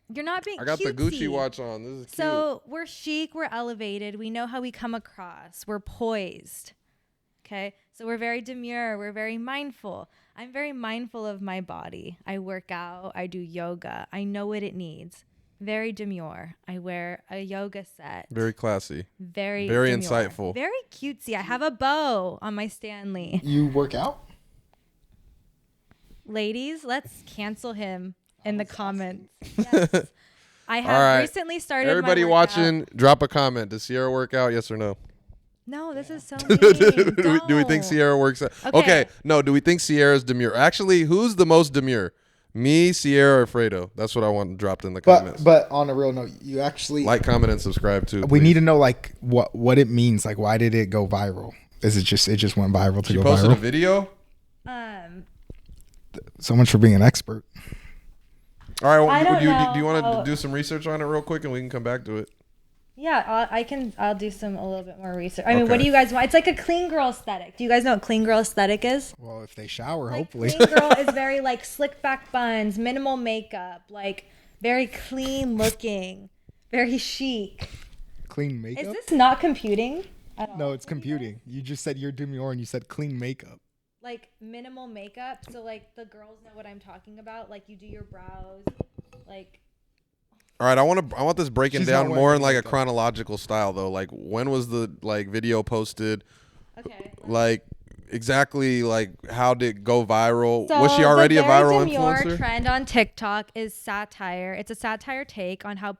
You're not being.
I got
cutesy.
the Gucci watch on. This is cute.
So we're chic. We're elevated. We know how we come across. We're poised. Okay. So we're very demure. We're very mindful. I'm very mindful of my body. I work out. I do yoga. I know what it needs. Very demure. I wear a yoga set.
Very classy.
Very
demure. Insightful.
Very cutesy. I have a bow on my Stanley.
You work out?
Ladies, let's cancel him in the comments. Yes. I have recently started.
Everybody
my
watching, drop a comment. Does Sierra work out? Yes or no?
No, this is so
do we think
Don't.
Sierra works out? Okay. No, do we think Sierra's demure? Actually, who's the most demure? Me, Sierra, or Fredo? That's what I want dropped in the comments.
But on a real note, you actually
like, comment, and subscribe too.
We need to know like what it means. Like, why did it go viral? Is it just went viral to go viral?
She posted a video.
So much for being an expert.
All right. Well, do you want to do some research on it real quick, and we can come back to it?
Yeah, I'll do a little bit more research. I mean, what do you guys want? It's like a clean girl aesthetic. Do you guys know what clean girl aesthetic is?
Well, if they shower,
like,
hopefully.
Clean girl is very like slick back buns, minimal makeup, like very clean looking, very chic.
Clean makeup?
Is this not computing?
No, it's computing. You just said you're demure and you said clean makeup.
Like minimal makeup, so like the girls know what I'm talking about. Like you do your brows, like.
All right, I want this breaking down more in like a chronological style though. Like when was the like video posted?
Okay.
Like exactly like how did it go viral? Was she already a viral influencer?
The trend on TikTok is satire. It's a satire take on how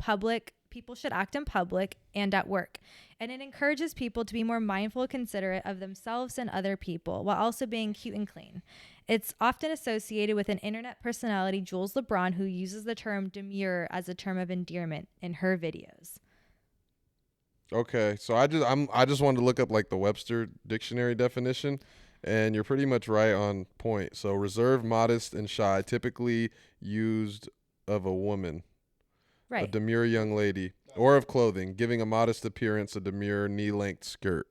people should act in public and at work. And it encourages people to be more mindful and considerate of themselves and other people while also being cute and clean. It's often associated with an internet personality, Jules LeBron, who uses the term demure as a term of endearment in her videos.
Okay, so I just wanted to look up like the Webster dictionary definition, and you're pretty much right on point. So reserved, modest, and shy, typically used of a woman,
right?
A demure young lady, or of clothing, giving a modest appearance, a demure knee-length skirt.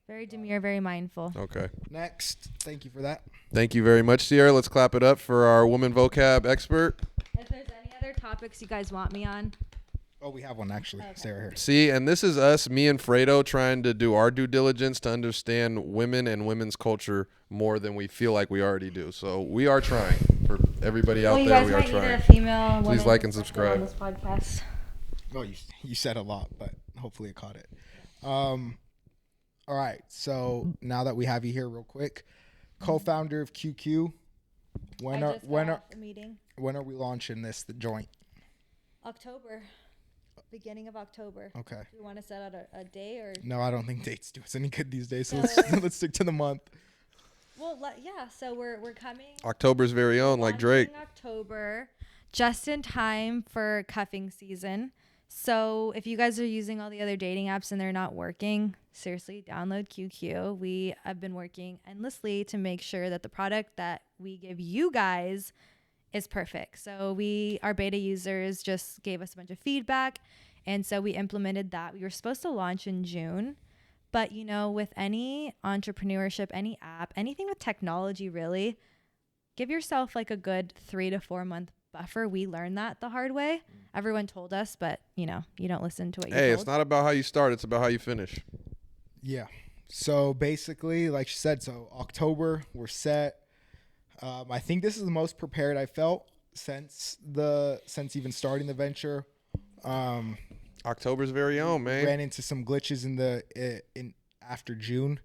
Very demure, very mindful.
Okay.
Next. Thank you for that.
Thank you very much, Sierra. Let's clap it up for our woman vocab expert.
If there's any other topics you guys want me on.
Oh, we have one actually.
Okay.
Stay right here.
See, and this is us, me and Fredo, trying to do our due diligence to understand women and women's culture more than we feel like we already do. So we are trying. For everybody out there, we are trying.
Need a female woman
Please like and subscribe
on this podcast.
Oh, you said a lot, but hopefully it caught it. All right, so now that we have you here real quick, co-founder of QQ, when are we launching the joint?
October. Beginning of October.
Okay.
Do you want to set out a day or?
No, I don't think dates do us any good these days, so let's stick to the month.
Well, yeah, so we're coming.
October's very own, like Drake.
October, just in time for cuffing season. So if you guys are using all the other dating apps and they're not working, seriously, download QQ. We have been working endlessly to make sure that the product that we give you guys is perfect. So our beta users just gave us a bunch of feedback, and so we implemented that. We were supposed to launch in June, but with any entrepreneurship, any app, anything with technology, really, give yourself like a good 3 to 4 month buffer. We learned that the hard way. Everyone told us, but you don't listen to what you're told.
Hey, it's not about how you start, it's about how you finish.
Yeah. So basically, like she said, October, we're set. I think this is the most prepared I felt since even starting the venture.
October's very own, man.
Ran into some glitches in after June,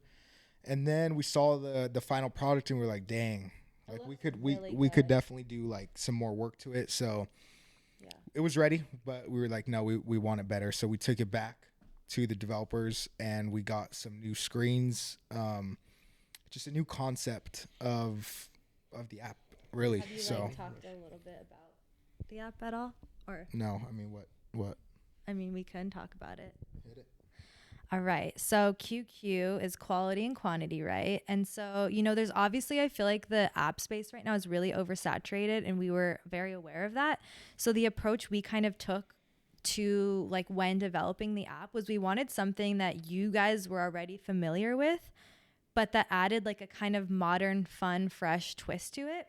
and then we saw the final product and we're like, dang, like we could definitely do like some more work to it. So yeah, it was ready, but we were like, no, we want it better. So we took it back to the developers and we got some new screens, just a new concept of the app, really.
Have you talked a little bit about the app at all, or
no? I mean, what?
I mean, we can talk about it.
Hit it.
All right. So QQ is quality and quantity, right? And so, there's obviously, I feel like the app space right now is really oversaturated, and we were very aware of that. So the approach we kind of took to like when developing the app was we wanted something that you guys were already familiar with, but that added like a kind of modern, fun, fresh twist to it.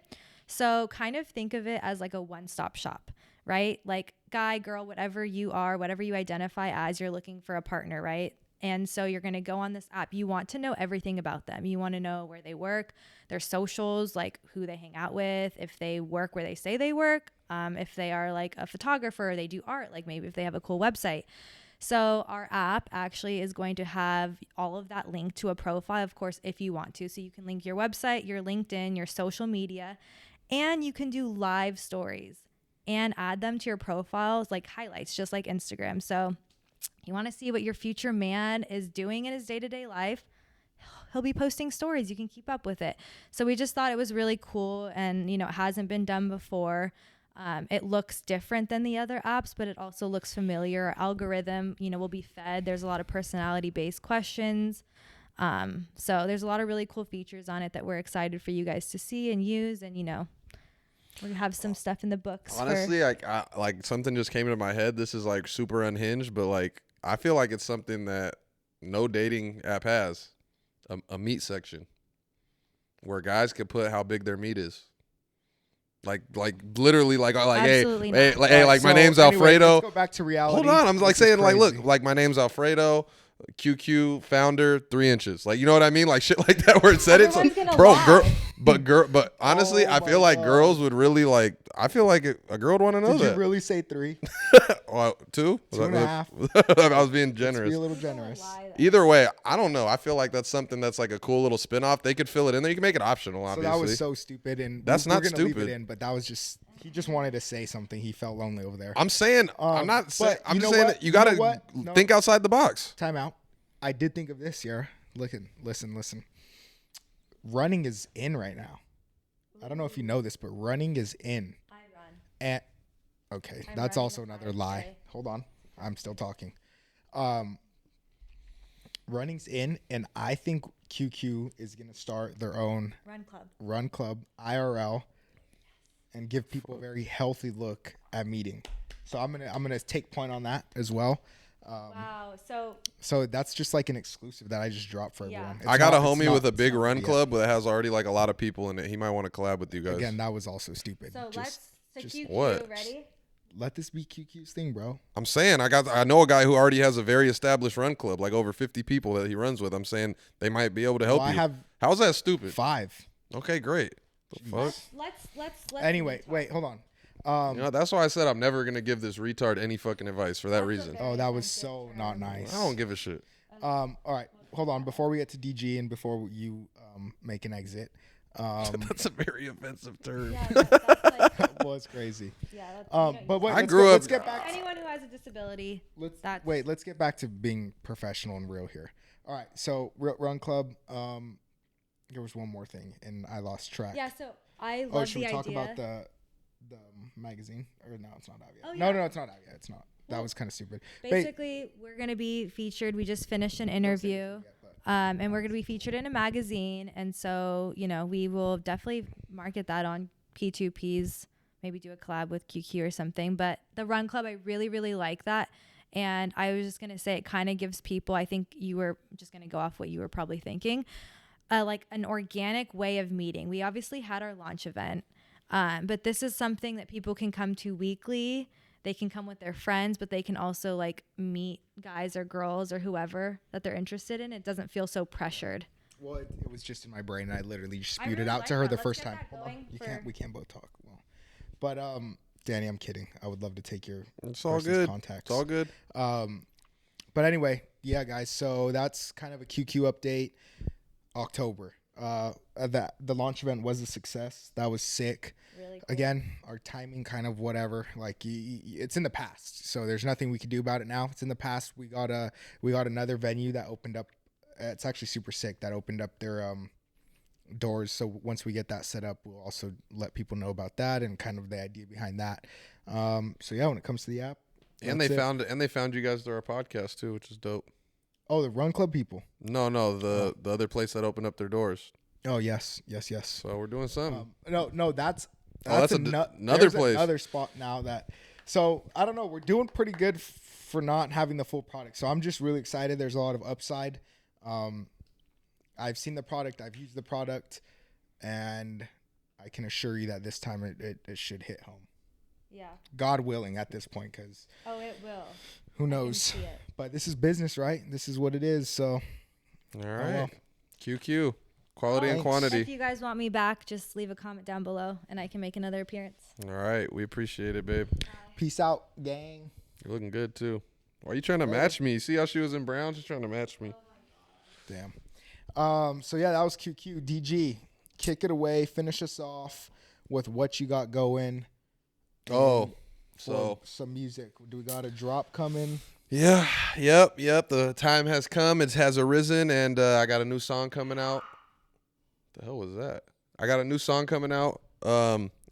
So kind of think of it as like a one-stop shop, right? Like guy, girl, whatever you are, whatever you identify as, you're looking for a partner, right? And so you're going to go on this app. You want to know everything about them. You want to know where they work, their socials, like who they hang out with, if they work where they say they work, if they are like a photographer, or they do art, like maybe if they have a cool website. So our app actually is going to have all of that linked to a profile, of course, if you want to. So you can link your website, your LinkedIn, your social media, and you can do live stories and add them to your profiles like highlights, just like Instagram. So you want to see what your future man is doing in his day-to-day life, he'll be posting stories. You can keep up with it. So we just thought it was really cool, and it hasn't been done before. It looks different than the other apps, but it also looks familiar. Our algorithm, will be fed. There's a lot of personality-based questions. So there's a lot of really cool features on it that we're excited for you guys to see and use. And, we have some stuff in the books.
Honestly, like something just came into my head. This is like super unhinged, but like I feel like it's something that no dating app has. A meat section where guys can put how big their meat is. Like literally like
Absolutely
hey,
not.
like my name's Alfredo.
Let's go back to reality.
Hold on, I'm like saying like,
crazy.
look, like my name's Alfredo, QQ founder, 3 inches. Like, you know what I mean? Like shit like that where it said it's
Everyone's
like,
gonna
bro,
lie.
but honestly,
Oh
I feel
my
like
God.
girls would really like. I feel like a girl would want to know
Did
that.
you really say 3?
Well, 2?
2.5.
I was being
Let's
generous.
be a little generous.
Either way, I don't know. I feel like that's something that's like a cool little spin-off. They could fill it in there. You can make it optional,
So
obviously.
that was so stupid, and
That's
we're
not
gonna leave
stupid.
it in, but that was just he just wanted to say something. He felt lonely over there.
I'm saying I'm not saying
but
I'm
you
just
know
saying
what?
that you
You know
gotta
what? No.
think outside the box.
Time out. I did think of this, Yara. Listen. Running is in right now. I don't know if you know this, but running is in.
I run.
And okay,
I'm
that's
running
also
a
another
5K.
lie. Hold on, I'm still talking. Running's in, and I think QQ is gonna start their own run club IRL, and give people a very healthy look at meeting. So I'm gonna take point on that as well.
Wow.
So that's just like an exclusive that I just dropped for
Yeah.
everyone. It's
I got a
not- it's
homie
not-
with a
it's
big
not
run
ready yet.
club that has already like a lot of people in it. He might want to collab with you guys.
Again, that was also stupid.
So
Just
QQ,
what?
ready?
let this be QQ's thing, bro.
I'm saying I know a guy who already has a very established run club, like over 50 people that he runs with. I'm saying they might be able to help
Well, I
you.
have
How's that stupid?
5.
Okay, great. The fuck?
Let's
Anyway, wait, hold on.
That's why I said I'm never gonna give this retard any fucking advice for that reason.
Oh, that was so not nice.
I don't give a shit.
All right, hold on. Before we get to DG and before you make an exit,
That's a very offensive term.
Yeah, that's like,
was crazy.
yeah. That's,
But wait,
I
let's
grew
go,
up-
Let's get back.
anyone who has a disability.
Let's get back to being professional and real here. All right, so Run Club. There was one more thing, and I lost track.
Yeah. So I love
Oh, should
the
we
idea.
talk about the magazine? Or no, it's not out yet.
Oh,
No,
yeah.
it's not out yet. It's not. That was kind of stupid.
Basically, we're going to be featured. We just finished an interview, and we're going to be featured in a magazine. And so, we will definitely market that on P2Ps, maybe do a collab with QQ or something. But the Run Club, I really, really like that. And I was just going to say it kind of gives people, I think you were just going to go off what you were probably thinking, like an organic way of meeting. We obviously had our launch event, but this is something that people can come to weekly. They can come with their friends, but they can also like meet guys or girls or whoever that they're interested in. It doesn't feel so pressured.
Well, it was just in my brain, and I literally just
I
spewed
really
it out
like
to her
that.
the
Let's
first
get
time.
that
Hold on.
going
We can't both talk. Well, but Danny, I'm kidding. I would love to take your
It's all
person's
good.
contacts.
It's all good.
But anyway, yeah, guys. So that's kind of a QQ update. October. The launch event was a success. That was sick.
Really cool.
Again, our timing kind of whatever. Like it's in the past, so there's nothing we can do about it now. It's in the past. We got another venue that opened up. It's actually super sick. That opened up their doors. So once we get that set up, we'll also let people know about that and kind of the idea behind that. So yeah, when it comes to the app,
And they found you guys through our podcast too, which is dope.
Oh, the Run Club people.
No, the other place that opened up their doors.
Oh yes.
So we're doing something.
No, that's
that's
another
another place.
Another spot now that. So I don't know. We're doing pretty good for not having the full product. So I'm just really excited. There's a lot of upside. I've seen the product. I've used the product, and I can assure you that this time it should hit home.
Yeah.
God willing, at this point, because
Oh, it will.
who knows?
see it.
But this is business, right? This is what it is. So
All right.
well.
QQ. Quality and
Thanks.
quantity.
If you guys want me back, just leave a comment down below, and I can make another appearance.
All right. We appreciate it, babe.
peace out, gang.
You're looking good too. Why are you trying to match me? See how she was in brown? She's trying to match me.
Damn. So yeah, that was QQ. DG, kick it away. Finish us off with what you got going.
Oh,
For some music. Do we got a drop coming?
Yeah, yep. The time has come. It has arisen, and I got a new song coming out. The hell was that? I got a new song coming out.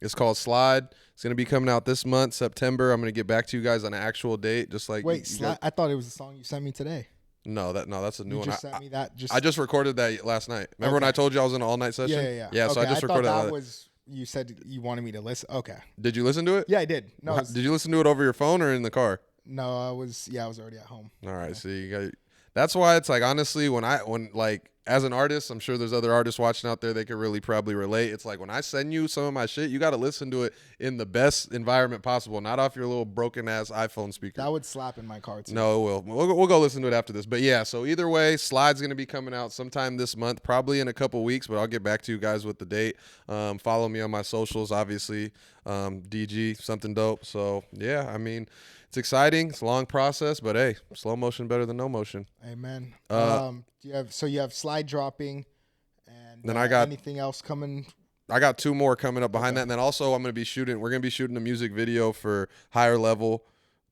It's called Slide. It's gonna be coming out this month, September. I'm gonna get back to you guys on an actual date, just like
Wait, Slide? I thought it was the song you sent me today.
No, that's a new
You
one.
just sent me that.
I just recorded that last night. Remember when I told you I was in an all night session?
Yeah.
Yeah, so
okay,
I just recorded
thought that. Was you said you wanted me to listen? Okay.
Did you listen to it?
Yeah, I did. No,
Did you listen to it over your phone or in the car?
no, I was already at home.
All right, so you got. That's why it's like honestly, when like as an artist, I'm sure there's other artists watching out there they could really probably relate. It's like when I send you some of my shit, you got to listen to it in the best environment possible, not off your little broken ass iPhone speaker.
That would slap in my car too.
No, it will. We'll go listen to it after this. But yeah, so either way, Slide's gonna be coming out sometime this month, probably in a couple weeks. But I'll get back to you guys with the date. Follow me on my socials, obviously. DG something dope. So yeah, I mean. It's exciting. It's a long process, but hey, slow motion better than no motion.
Amen. You have Slide dropping, and
then I got
anything else coming?
I got 2 more coming up behind that, and then also we're gonna be shooting a music video for Higher Level.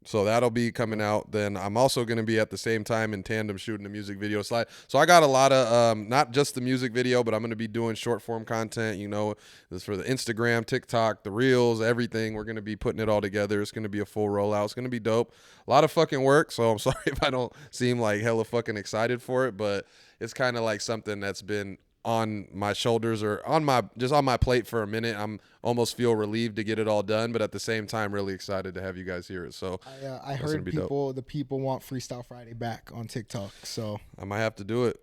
So that'll be coming out. Then I'm also going to be at the same time in tandem shooting a music video Slide. So I got a lot of not just the music video, but I'm going to be doing short form content. You know, this for the Instagram, TikTok, the Reels, everything. We're going to be putting it all together. It's going to be a full rollout. It's going to be dope. A lot of fucking work. So I'm sorry if I don't seem like hella fucking excited for it, but it's kind of like something that's been on my shoulders or on my plate for a minute. I'm almost feel relieved to get it all done, but at the same time really excited to have you guys hear it. So
I heard the people want Freestyle Friday back on TikTok, so
I might have to do it.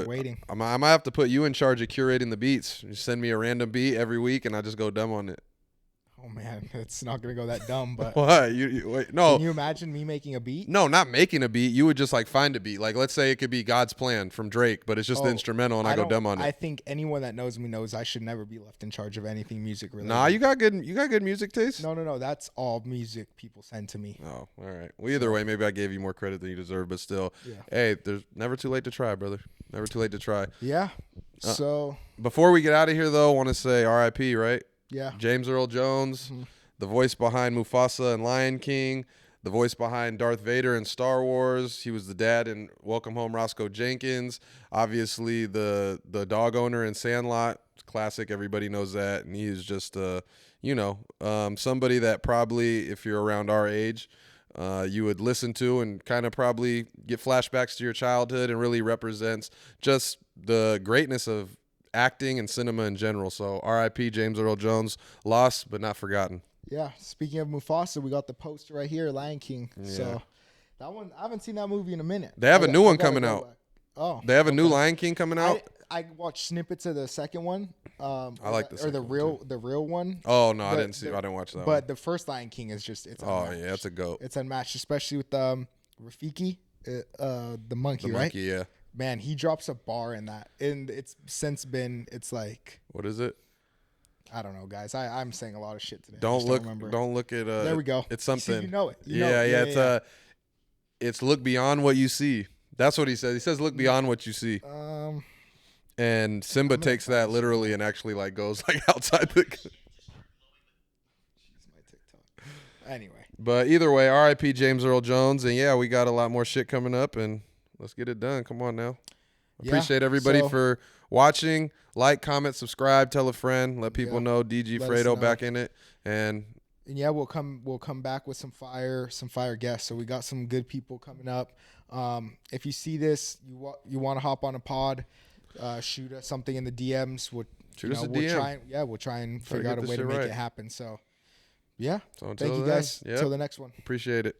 Waiting.
I might have to put you in charge of curating the beats. You send me a random beat every week and I just go dumb on it.
Oh man, it's not gonna go that dumb. But
what? You wait? No.
Can you imagine me making a beat?
No, not making a beat. You would just like find a beat. Like let's say it could be God's Plan from Drake, but it's just the instrumental, and I go dumb on it.
I think anyone that knows me knows I should never be left in charge of anything music related.
Nah, you got good music taste.
No. That's all music people send to me.
Oh, all right. Well, either way, maybe I gave you more credit than you deserve, but still, hey, there's never too late to try, brother. Never too late to try.
Yeah. So
before we get out of here, though, I want to say R.I.P. Right?
Yeah.
James Earl Jones. Mm-hmm. The voice behind Mufasa and Lion King, the voice behind Darth Vader in Star Wars. He was the dad in Welcome Home, Roscoe Jenkins. Obviously, the dog owner in Sandlot, classic. Everybody knows that. And he is just, somebody that probably, if you're around our age, you would listen to and kind of probably get flashbacks to your childhood and really represents just the greatness of acting and cinema in general. So R.I.P. James Earl Jones, lost but not forgotten.
Yeah, speaking of Mufasa, we got the poster right here, Lion King. Yeah. So that one, I haven't seen that movie in a minute.
They have a new one coming out.
Oh,
they have a new Lion King coming out.
I watched snippets of the second one.
I like the
second one, the real one.
Oh no, I didn't watch that.
But the first Lion King is just it's.
Oh yeah, it's a goat.
It's unmatched, especially with Rafiki, the monkey, right?
Monkey, yeah.
Man, he drops a bar in that, and it's since been. It's like,
what is it?
I don't know, guys. I'm saying a lot of shit today.
Don't look at.
There we go.
It's something.
See, you know it.
It's look beyond what you see. That's what he says. He says look beyond what you see. And Simba takes that literally and actually like goes like outside the.
My TikTok. Anyway.
But either way, R.I.P. James Earl Jones, and yeah, we got a lot more shit coming up, and let's get it done. Come on now. Appreciate everybody for watching. Like, comment, subscribe, tell a friend, let people know DG Fredo back in it, and
yeah, we'll come back with some fire guests. So we got some good people coming up. If you see this, you want to hop on a pod, shoot us something in the DMs. We'll try and figure out a way to make it happen. So yeah,
so
thank you guys. Till the next one.
Appreciate it.